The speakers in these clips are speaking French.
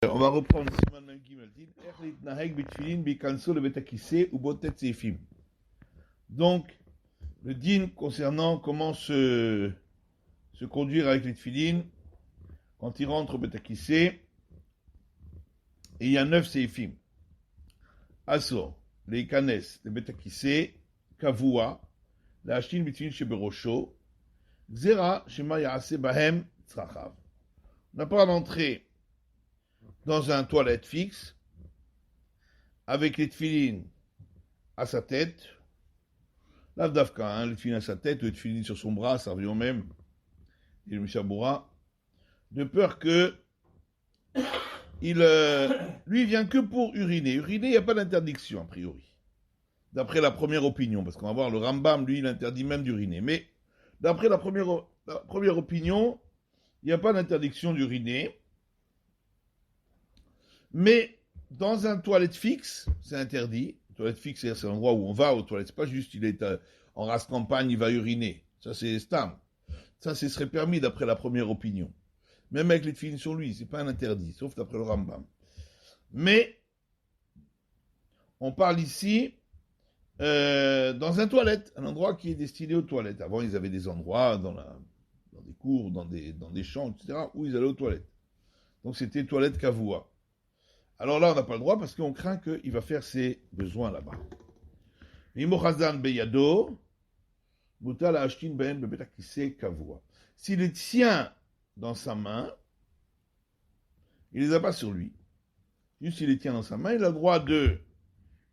On va reprendre Siman Mem Gimel. Donc, le din concernant comment se conduire avec les tefilin quand il rentre au Betakissé. Et il y a 9 seifim. Asor, les kanes, les Betakissé, Kavua, la Ashtin Bitfilin Sheberosho, Zera, Shema Yaase Bahem, Tzrachav. On n'a pas d'entrée dans un toilette fixe, avec les tefilines à sa tête, l'avdavka, les tefilines à sa tête, les tefilines sur son bras, ça revient au même, et le Mishaboura, de peur que lui vient que pour uriner. Uriner, il n'y a pas d'interdiction, a priori, d'après la première opinion, parce qu'on va voir le Rambam, lui, il interdit même d'uriner. Mais d'après la première opinion, il n'y a pas d'interdiction d'uriner. Mais dans un toilette fixe, c'est interdit. Toilette fixe, c'est l'endroit où on va aux toilettes. C'est pas juste il est en race campagne, il va uriner. Ça, c'est stam. Ça, ce serait permis d'après la première opinion. Même avec les tefilines sur lui, c'est pas un interdit, sauf d'après le Rambam. Mais on parle ici dans un toilette, un endroit qui est destiné aux toilettes. Avant, ils avaient des endroits dans des cours, dans des champs, etc., où ils allaient aux toilettes. Donc c'était toilette kavua. Alors là, on n'a pas le droit parce qu'on craint qu'il va faire ses besoins là-bas. S'il les tient dans sa main, il ne les a pas sur lui. Juste s'il les tient dans sa main, il a le droit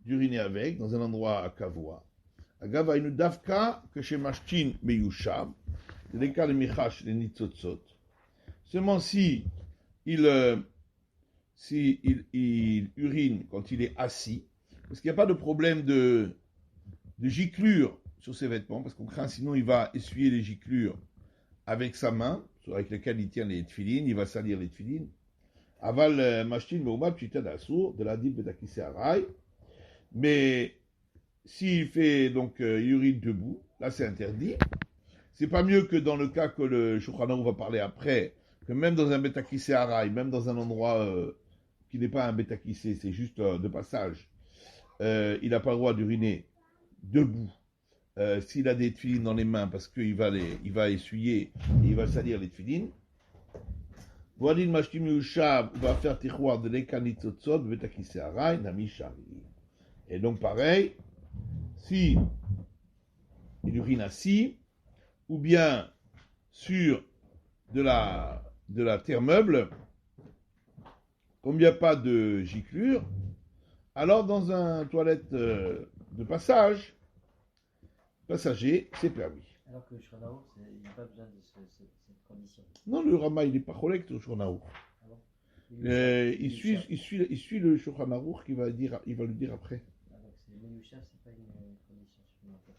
d'uriner avec, dans un endroit à kavua. Agava davka que chez Mashtin meyushab, c'est les cas de michash, les nitzotzot. Seulement si il urine quand il est assis, parce qu'il n'y a pas de problème de giclure sur ses vêtements, parce qu'on craint sinon il va essuyer les giclures avec sa main, avec laquelle il tient les tefilines, il va salir les tefilines. Aval mashtin meumab chita d'assour, de la dit betakissé arai. Mais s'il fait donc urine debout, là c'est interdit. C'est pas mieux que dans le cas que le Shulchan Aruch va parler après, que même dans un betakissé arai, même dans un endroit qui n'est pas un betakissé, c'est juste de passage, il n'a pas le droit d'uriner debout. S'il a des tefilines dans les mains, parce qu'il va essuyer et il va salir les tefilines. Wadin mashtim yushab va faire tichouar de l'ekanitzotzot betakissé arai nami shari. Et donc pareil, si il urine assis, ou bien sur de la terre meuble, comme il n'y a pas de giclure, alors dans un toilette de passager, c'est permis. Alors que le Shulchan Aruch, il n'y a pas besoin de cette condition. Non, le Rama, il n'est pas correct au Shulchan Aruch. Ah bon? Il suit le Shulchan Aruch il va le dire après. Ah, donc c'est le Meyushav, c'est pas une condition supplémentaire.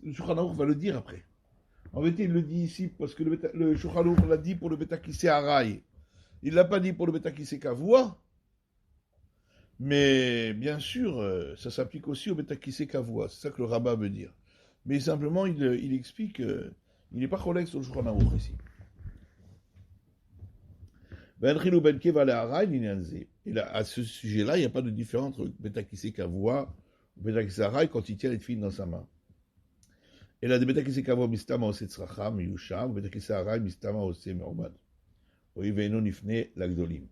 Le Shulchan Aruch va le dire après. En vérité, il le dit ici parce que le Shulchan Aruch l'a dit pour le betakissé arai. Il ne l'a pas dit pour le betakissé kavua. Mais bien sûr, ça s'applique aussi au betakissé kavua. C'est ça que le rabbin veut dire. Mais simplement, il explique qu'il n'est pas collègue sur le Shulchan Aruch ici. Et là, à ce sujet-là, il n'y a pas de différence entre betakissé kavua ou betakissé arai quand il tient les tefilines dans sa main. Et là, de betakissé kavua mistama ose tzracha miyushav, betakissé arai mistama ose me'omad. Oiveno nifne lagdolim.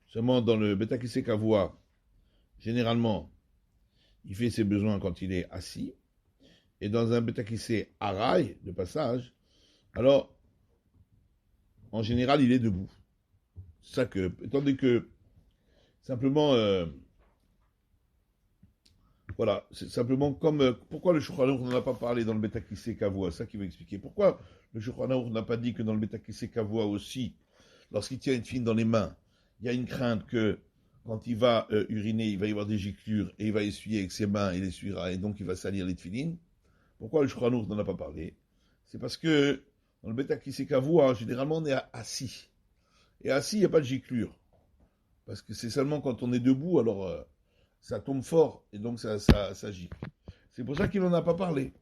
Seulement dans le betakissé kavua, généralement, il fait ses besoins quand il est assis. Et dans un betakissé arai, de passage, alors, en général, il est debout. C'est ça que, étant donné que, simplement, voilà, c'est simplement comme, pourquoi le Shulchan Aruch n'en a pas parlé dans le betakissé kavua, c'est ça qui va expliquer. Pourquoi le Shulchan Aruch n'a pas dit que dans le betakissé kavua aussi, lorsqu'il tient une tefilin dans les mains, il y a une crainte que quand il va uriner, il va y avoir des giclures et il va essuyer avec ses mains, il essuiera et donc il va salir les tefilines. Pourquoi le Shulchan Aruch n'en a pas parlé? C'est parce que dans le betakissé kavua, généralement on est assis. Et assis, il n'y a pas de giclure. Parce que c'est seulement quand on est debout, alors ça tombe fort et donc ça gicle. C'est pour ça qu'il n'en a pas parlé.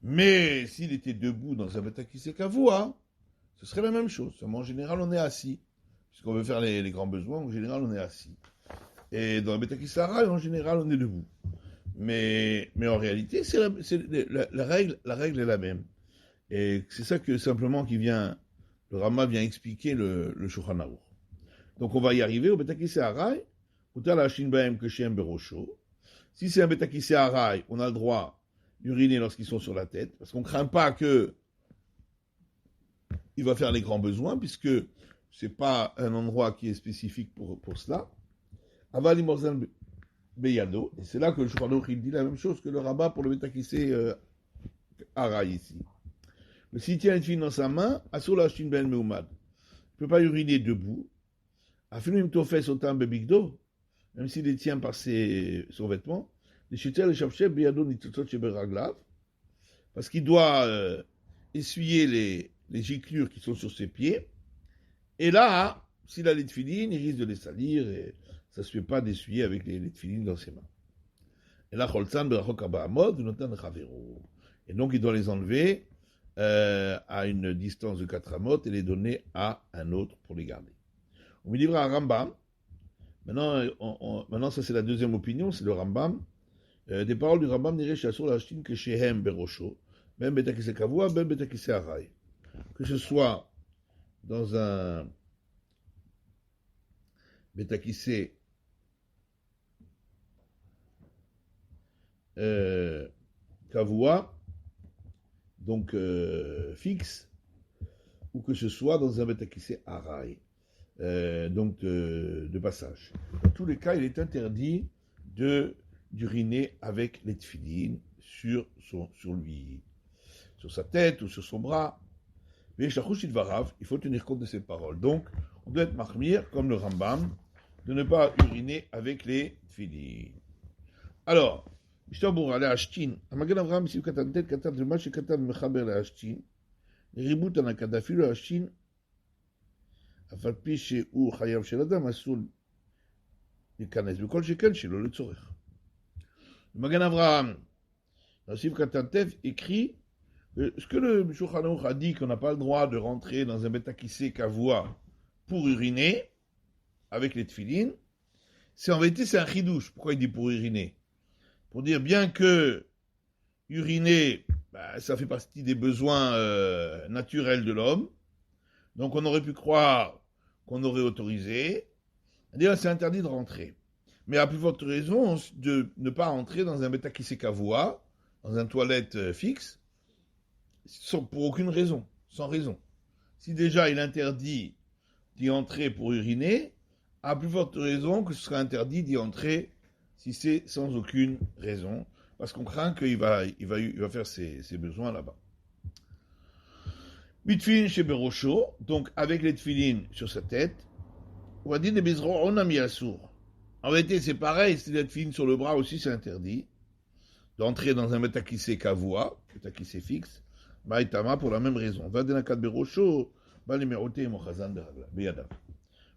Mais s'il était debout dans un Betakissé Kavua, ce serait la même chose. Seulement, en général, on est assis. Puisqu'on veut faire les grands besoins, en général, on est assis. Et dans le Betakissé Araï, en général, on est debout. Mais en réalité, la règle est la même. Et c'est ça que simplement le Rama vient expliquer le Shulchan Aruch. Donc on va y arriver au Betakissé Araï, Utar la Hashin Bahem Keshem Berosho. Si c'est un Betakissé Araï, on a le droit d'uriner lorsqu'ils sont sur la tête, parce qu'on ne craint pas que il va faire les grands besoins, puisque c'est pas un endroit qui est spécifique pour cela. Aval Imorzan Beyado, et c'est là que le Shulchan Aruch il dit la même chose que le rabbin pour le Betakissé Araï ici. Mais s'il tient une fille dans sa main, Asur la Hashin Ben Meumad. Il ne peut pas uriner debout. Afinim Tofes Otam Bebigdo, même s'il les tient par son vêtement, les Shetel et Shavsheb Beyado Nitotot Sheberaglav, parce qu'il doit essuyer les giclures qui sont sur ses pieds. Et là, s'il a les tefilines, il risque de les salir, et ça ne se fait pas d'essuyer avec les tefilines dans ses mains. Et là, Cholzan Berachok Abahamod, Notan Chavero. Et donc, il doit les enlever à une distance de 4 amot et les donner à un autre pour les garder. On me livra à Rambam. Maintenant, ça c'est la deuxième opinion, c'est le Rambam. Des paroles du Rambam niré chassur la Hashtin que shehem berosho, ben betakise kavua, ben betakise arai. Que ce soit dans un betakise kavua, donc fixe, ou que ce soit dans un betakise arai, donc de passage. Dans tous les cas, il est interdit d'uriner avec les tefilines sur lui, sur sa tête ou sur son bras. Mais il faut tenir compte de ces paroles. Donc, on doit être mahmir, comme le Rambam, de ne pas uriner avec les tefilines. Alors, Mishtabur ala Ashtin, Amagan Avraham, si vous katane, katane, de match, katane, mechaber la Ashtin, reboot en akadafi, le Ashtin, afin pi chez ou chayav chez l'adam, asoul, les canes, le kol shekel, chez le tzorer. Le Magan Avraham, dans Sif Katantev, écrit ce que le Shulchan Aruch a dit qu'on n'a pas le droit de rentrer dans un betakissé kavua pour uriner avec les tefilines, c'est en vérité c'est un chidouche. Pourquoi il dit pour uriner? Pour dire bien que uriner, ça fait partie des besoins naturels de l'homme, donc on aurait pu croire qu'on aurait autorisé, c'est-à-dire c'est interdit de rentrer. Mais à plus forte raison de ne pas rentrer dans un betakissé kavua, dans une toilette fixe, pour aucune raison, sans raison. Si déjà il interdit d'y entrer pour uriner, à plus forte raison que ce sera interdit d'y entrer si c'est sans aucune raison, parce qu'on craint qu'il va faire ses besoins là-bas. Bitfin chez Berosho, donc avec les tefilines sur sa tête, on va dire des bezro on a mis à sourd. En vérité, c'est pareil, si les tefilines sur le bras aussi, c'est interdit d'entrer dans un betakissé kavua, betakissé fixe, Maïtama pour la même raison.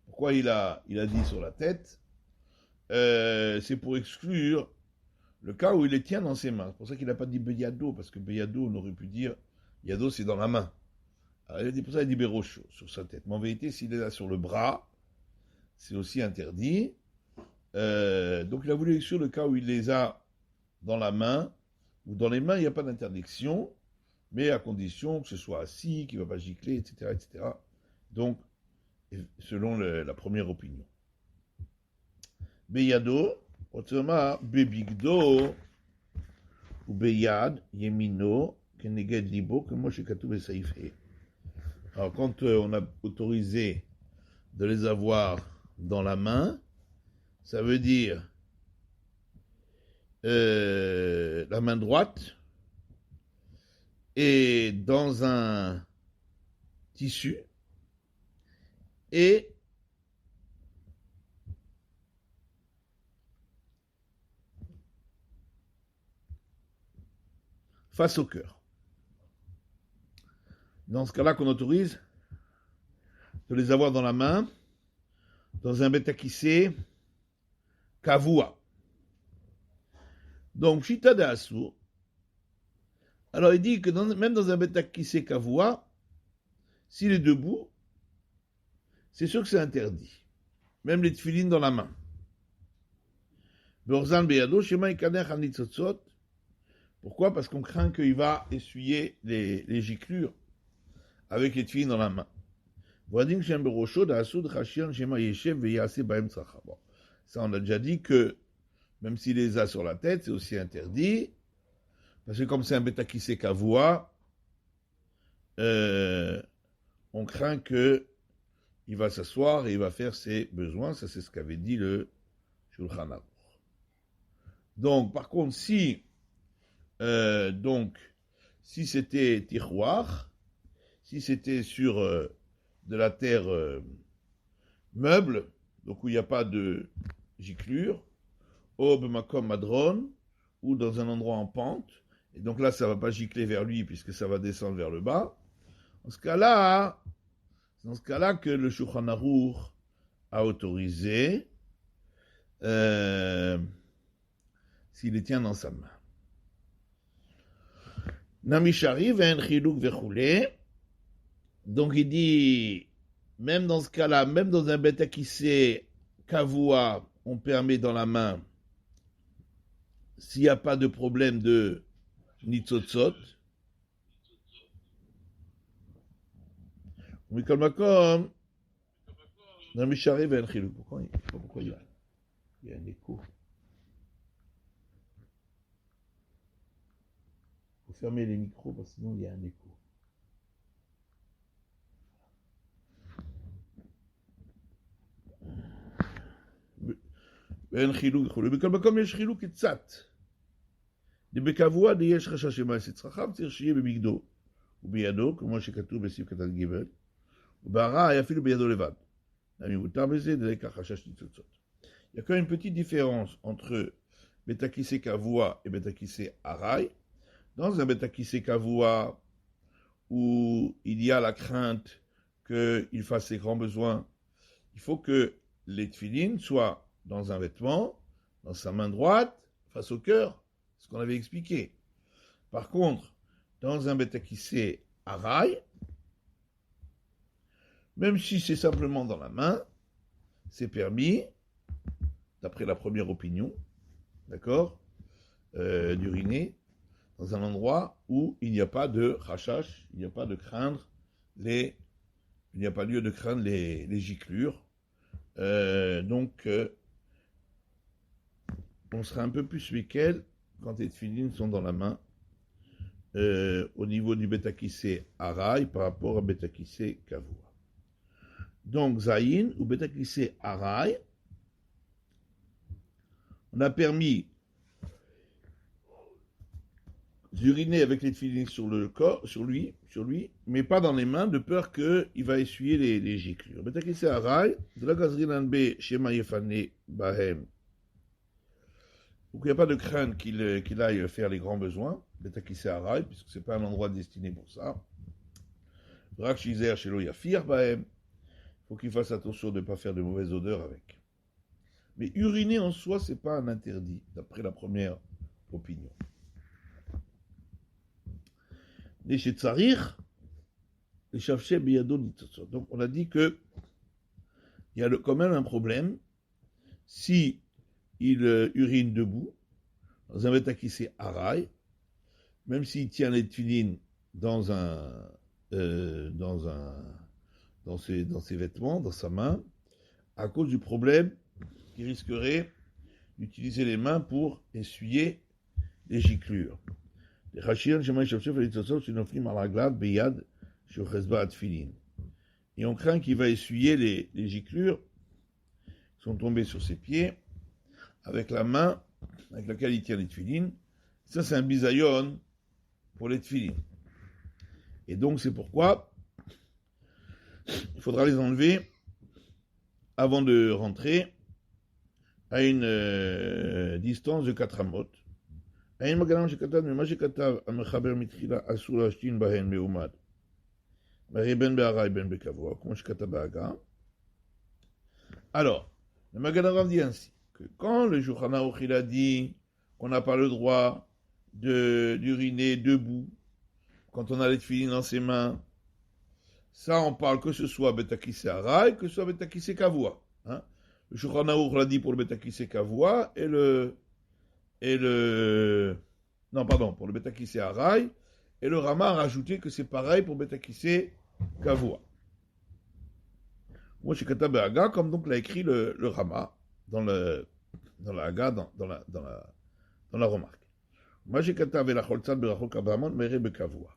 Pourquoi il a dit sur la tête? C'est pour exclure le cas où il les tient dans ses mains. C'est pour ça qu'il n'a pas dit Beyado, parce que Beyado, on aurait pu dire Yado, c'est dans la main. Alors il a dit pour ça, il dit Berosho sur sa tête. Mais en vérité, s'il est là sur le bras, c'est aussi interdit. Donc il a voulu exclure le cas où il les a dans la main, ou dans les mains, il n'y a pas d'interdiction, mais à condition que ce soit assis, qu'il ne va pas gicler, etc., etc. Donc, selon la première opinion. Beyado, autrement, Bebigdo, ou Beyad, Yemino, Keneged Libo, que moi je suis Katoub et Saïfé. Alors, quand on a autorisé de les avoir dans la main, ça veut dire la main droite et dans un tissu et face au cœur. Dans ce cas-là qu'on autorise de les avoir dans la main, dans un betakissé kavua. Donc, Shita de Assour. Alors, il dit que même dans un Betakise Kavua, s'il est debout, c'est sûr que c'est interdit. Même les tefilines dans la main. Beorzan Beyado, Shema Ikaner Hanitzotzot. Pourquoi? Parce qu'on craint qu'il va essuyer les giclures avec les tefilines dans la main. Bon, ça, on a déjà dit que même s'il les a sur la tête, c'est aussi interdit. Parce que comme c'est un Betakise Kavua, on craint que il va s'asseoir et il va faire ses besoins. Ça, c'est ce qu'avait dit le Shulchan Aruch. Donc, par contre, si c'était tiroir, si c'était sur de la terre meuble, donc où il n'y a pas de giclure, au bemakom madron, ou dans un endroit en pente, et donc là, ça ne va pas gicler vers lui puisque ça va descendre vers le bas. Dans ce cas-là, c'est dans ce cas-là que le Shulchan Aruch a autorisé s'il les tient dans sa main. Namishari ven chiluk vechoule. Donc il dit, même dans ce cas-là, même dans un betakise kavua, on permet dans la main, s'il n'y a pas de problème de nitzotzot. Mikol makom, namishari ven chiluk. Pourquoi il y a un écho? Il faut fermer les micros parce que sinon il y a un écho. ואין חילוק וכו'. בכל מקום יש חילוק קצת. בקבוע יש חשש שמעשה צרכיו, צריך שיהיה בבגדו ובידו, כמו שכתוב בסעיף קטן ג', ובהרעה אפילו בידו לבד. למה מותר בזה? דלקה חשש ניצוצות. Il y a quand même une petite différence entre Betakise Kavua et Betakise Arai. Dans un Betakise Kavua où il y a la crainte qu'il fasse ses grands besoins, il faut que les tefilines soient dans un vêtement, dans sa main droite, face au cœur, ce qu'on avait expliqué. Par contre, dans un Betakise Arai, même si c'est simplement dans la main, c'est permis, d'après la première opinion, d'accord, d'uriner dans un endroit où il n'y a pas de rachash, il n'y a pas de craindre il n'y a pas lieu de craindre les giclures. Donc, on sera un peu plus lesquels quand les tefilines sont dans la main au niveau du Betakise Arai par rapport à Betakise Kavua. Donc, Zayin ou Betakise Arai, on a permis d'uriner avec les tefilines sur le corps, sur lui, mais pas dans les mains, de peur qu'il va essuyer les giclures. Betakise Arai, de la gazrinan be shema yefane bahem. Donc il n'y a pas de crainte qu'il aille faire les grands besoins, Betakise Arai, puisque ce n'est pas un endroit destiné pour ça. Rak shizer shelo yafir bahem. Il faut qu'il fasse attention de ne pas faire de mauvaises odeurs avec. Mais uriner en soi, ce n'est pas un interdit, d'après la première opinion. Donc on a dit que il y a quand même un problème si il urine debout dans un Betakise Arai, même s'il tient les tefilines dans ses vêtements, dans sa main, à cause du problème qu'il risquerait d'utiliser les mains pour essuyer les giclures. Et on craint qu'il va essuyer les giclures qui sont tombées sur ses pieds avec la main avec laquelle il tient les tefilines. Ça, c'est un bisayon pour les tefilines. Et donc, c'est pourquoi il faudra les enlever avant de rentrer à une distance de 4 amot. האין מגנם שכתב ממה שכתב המחבר מתחילה אסור להשתין בהן מעומד. הרי בין בארעי בין בקבוע, כמו שכתב בהגה. Alors, le Magen Avraham dit ainsi, que quand le Shulchan Aruch il a dit qu'on n'a pas le droit d'uriner debout quand on a les tefilines dans ses mains. Ça, on parle que ce soit Betakissé Arai, que ce soit Betakissé Kavua. Hein. Le Shulchan Aruch l'a dit pour le Betakissé Kavua pour le Betakissé Arai, et le Rama a rajouté que c'est pareil pour Betakissé Kavua. Moi, chez Kata Be'aga, comme donc l'a écrit le Rama dans la Haga, dans la remarque. Moi, j'ai Kata Ve'lachol tzad berachol kabamon mere bekavua.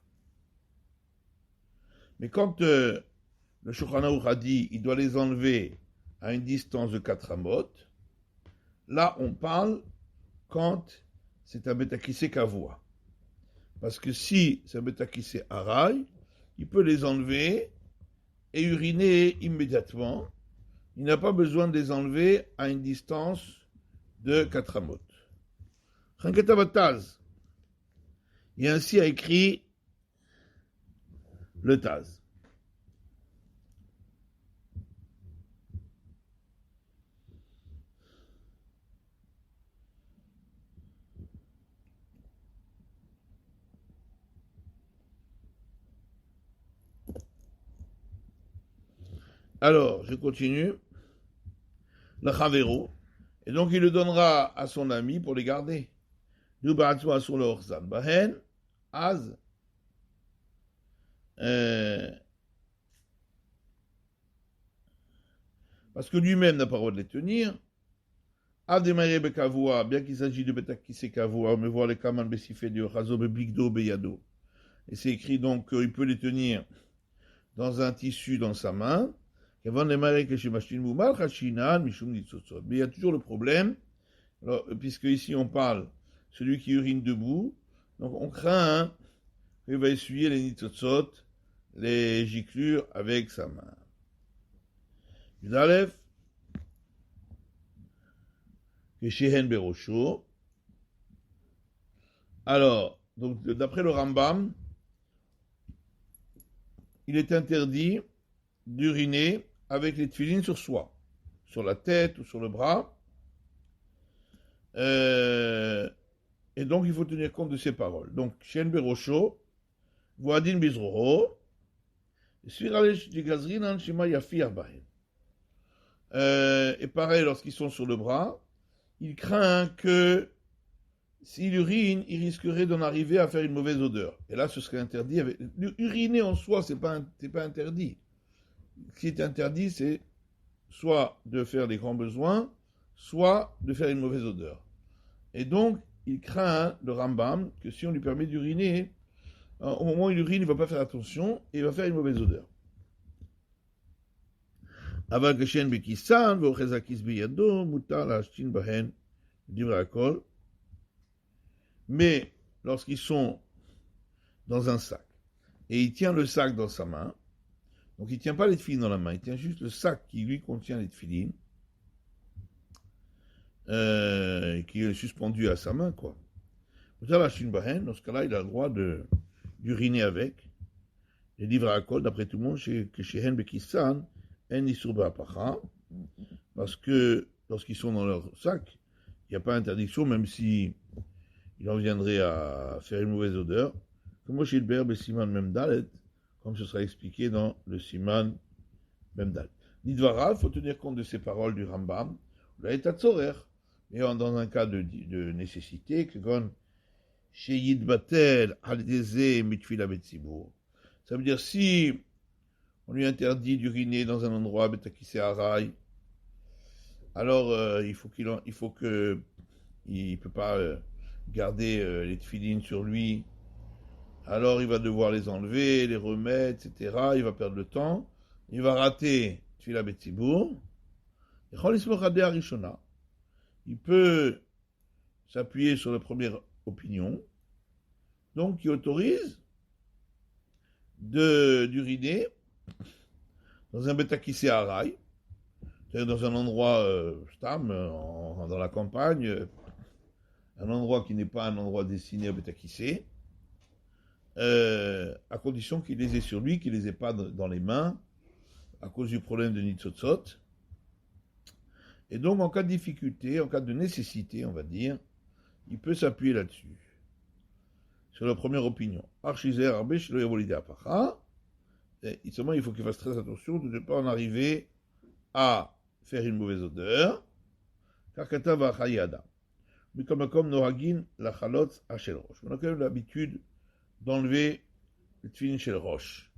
Mais quand le Shulchan Aruch a dit il doit les enlever à une distance de 4 amot, là on parle quand c'est un Betakissé Kavua. Parce que si c'est un Betakissé Arai, il peut les enlever et uriner immédiatement. Il n'a pas besoin de les enlever à une distance de 4 amot. Chanketa Bataz, et ainsi a écrit le Taz. Alors, je continue. Le Chavero. Et donc, il le donnera à son ami pour les garder. Du Ba'atzma sur le Orzan. Bahen, Az. Parce que lui-même n'a pas le droit de les tenir. Ademare Bekavua, bien qu'il s'agisse de Betakissé Kavua, on me voit les Kaman Besifé de Chazo Bebligdo Beyado. Et c'est écrit donc qu'il peut les tenir dans un tissu dans sa main. Mais il y a toujours le problème, alors, puisque ici on parle celui qui urine debout, donc on craint qu'il va essuyer les nitzotzot, les giclures avec sa main. Yudalef, que Shehen Berosho. Alors, donc d'après le Rambam, il est interdit d'uriner avec les tefilines sur soi, sur la tête ou sur le bras. Et donc il faut tenir compte de ces paroles. Donc, Shen Berosho, Voadin Bizroho, Sviralesh Digazrinan Shema Yafi Arbahem. Et pareil, lorsqu'ils sont sur le bras, il craint que s'il urine, il risquerait d'en arriver à faire une mauvaise odeur. Et là, ce serait interdit. Uriner en soi, c'est pas interdit. Ce qui est interdit, c'est soit de faire des grands besoins, soit de faire une mauvaise odeur. Et donc, il craint, le Rambam, que si on lui permet d'uriner, au moment où il urine, il ne va pas faire attention et il va faire une mauvaise odeur. Aval Geshen Bekisan, Vochezakis Beyado, Mutar Lashtin Bahen, Divra Akol. Mais lorsqu'ils sont dans un sac, et il tient le sac dans sa main, donc il ne tient pas les tefilines dans la main, il tient juste le sac qui lui contient les tefilines, qui est suspendu à sa main, quoi. Dans ce cas-là, il a le droit d'uriner avec. Les livres à code, d'après tout le monde, que chez Hen Bekissan, En Isur Ba'apacha, parce que lorsqu'ils sont dans leur sac, il n'y a pas d'interdiction, même si il en viendrait à faire une mauvaise odeur. Comme chez le Berbe Siman Memdalet, comme ce sera expliqué dans le Siman Memdalet. Nidvara, il faut tenir compte de ces paroles du Rambam, là est à Tzorer, mais dans un cas de nécessité, que gon chez Yidbatel, Haldeze, Mitfila Betzibur. Ça veut dire si on lui interdit d'uriner dans un endroit, Betakissé Arai, alors il peut pas garder les tefilines sur lui, alors il va devoir les enlever, les remettre, etc. Il va perdre le temps, il va rater Tfila Betzibur, il peut s'appuyer sur la première opinion, donc qui autorise d'uriner dans un Betakissé Arai, c'est-à-dire dans un endroit dans la campagne, un endroit qui n'est pas un endroit destiné à Betakissé, à condition qu'il les ait sur lui, qu'il les ait pas dans les mains, à cause du problème de Nitzotzot. Et donc, en cas de difficulté, en cas de nécessité, on va dire, il peut s'appuyer là-dessus. Sur la première opinion. Archizer, Arbesh, le Yavolide Apacha. Et seulement, il faut qu'il fasse très attention de ne pas en arriver à faire une mauvaise odeur. Car Kata va Chayada. Mais comme Noragin, la Chalot, Hachel Roche. On a quand même l'habitude d'enlever le Tfilin Shel Roche.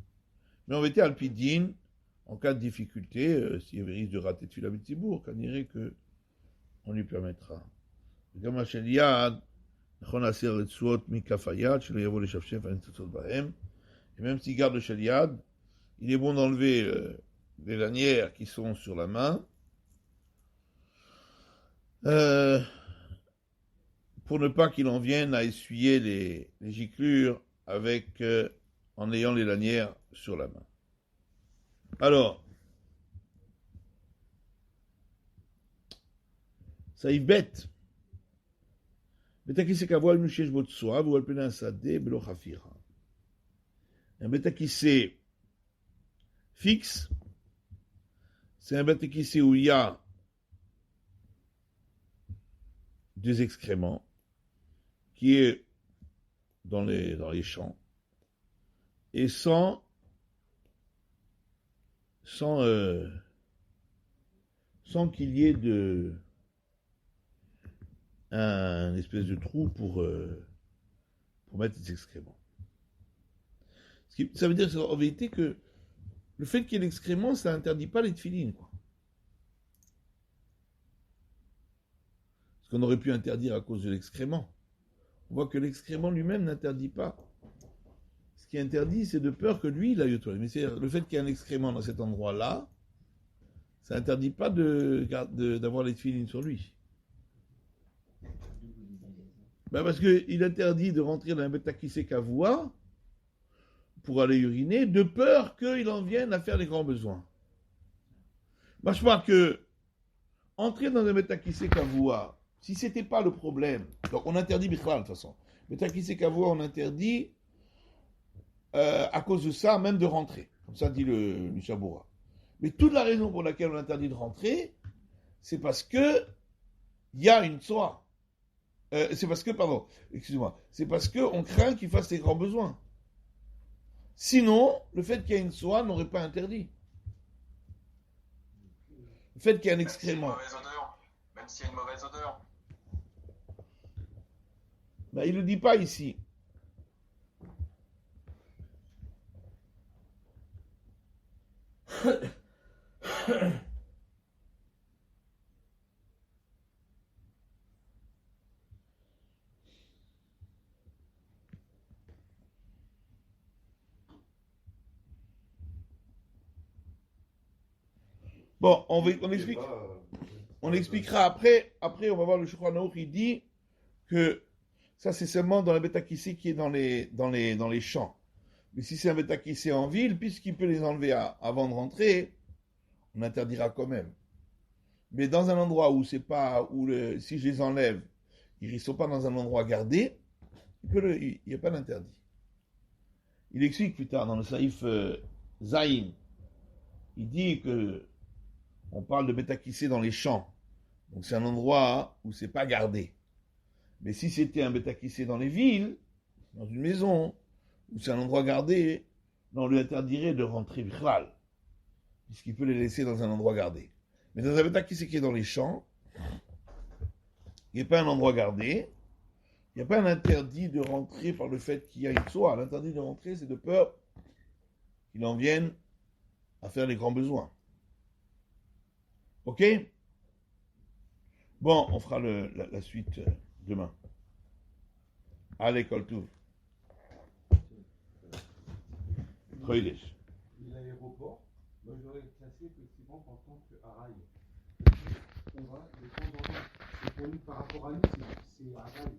Mais on mettait Alpidine, en cas de difficulté, s'il y avait risque de rater Tfila B'Tzibour, qu'on dirait que on lui permettra. גם השל יד, נכון להסיר רצועות מכף היד, שלא יבוא לשפשף על ניצוצות בהם. Et même s'il garde le shel yad, il est bon d'enlever les lanières qui sont sur la main, pour ne pas qu'il en vienne à essuyer les giclures avec, en ayant les lanières sur la main. Alors, ça y bête. בית הכיסא קבוע לנו שיש בו צואה והוא על פני השדה בלא חפירה. Un bête à kissé fixe, c'est un bête à kissé où il y a des excréments qui est dans les champs et sans qu'il y ait un espèce de trou pour mettre des excréments. Ça veut dire en vérité que le fait qu'il y ait l'excrément, ça n'interdit pas les tefilines, quoi. Ce qu'on aurait pu interdire à cause de l'excrément. On voit que l'excrément lui-même n'interdit pas. Ce qui est interdit, c'est de peur que lui, il aille aux toilettes. Mais c'est le fait qu'il y ait un excrément dans cet endroit-là, ça n'interdit pas d'avoir les tefilines sur lui. Ben parce qu'il interdit de rentrer dans un bête à kissé kavua pour aller uriner, de peur qu'il en vienne à faire les grands besoins. Moi, je crois que entrer dans un bête à kissé kavua, si c'était pas le problème, donc on interdit Bichlal de toute façon. Bête à kissé kavua, on interdit à cause de ça même de rentrer, comme ça dit le Mishabura. Mais toute la raison pour laquelle on interdit de rentrer, c'est parce que il y a une tsoa. C'est parce qu'on craint qu'il fasse les grands besoins. Sinon, le fait qu'il y ait une soie n'aurait pas interdit. Le fait qu'il y ait un excrément. Même s'il y a une mauvaise odeur. Ben, il ne le dit pas ici. Bon, on expliquera après. Après, on va voir le Shulchan Aruch, il dit que ça, c'est seulement dans la bête à kissé qui est dans les champs. Mais si c'est un bête à kissé en ville, puisqu'il peut les enlever avant de rentrer, on interdira quand même. Mais dans un endroit où c'est pas, si je les enlève, ils ne sont pas dans un endroit gardé, il n'y a pas d'interdit. Il explique plus tard dans le Saïf Zaïn, il dit que on parle de bête à kissé dans les champs. Donc c'est un endroit où c'est pas gardé. Mais si c'était un bête à kissé dans les villes, dans une maison, où c'est un endroit gardé, on lui interdirait de rentrer Bichlal, puisqu'il peut les laisser dans un endroit gardé. Mais dans un bête à kissé qui est dans les champs, il n'y a pas un endroit gardé, il n'y a pas un interdit de rentrer par le fait qu'il y a une soie. L'interdit de rentrer, c'est de peur qu'il en vienne à faire les grands besoins. Ok? Bon, on fera la suite demain. Allez, Koltouv. Chodesh. L'aéroport, moi j'aurais classé effectivement en tant que haraï. On va de temps en temps. Et pour nous, par rapport à nous, c'est haraï.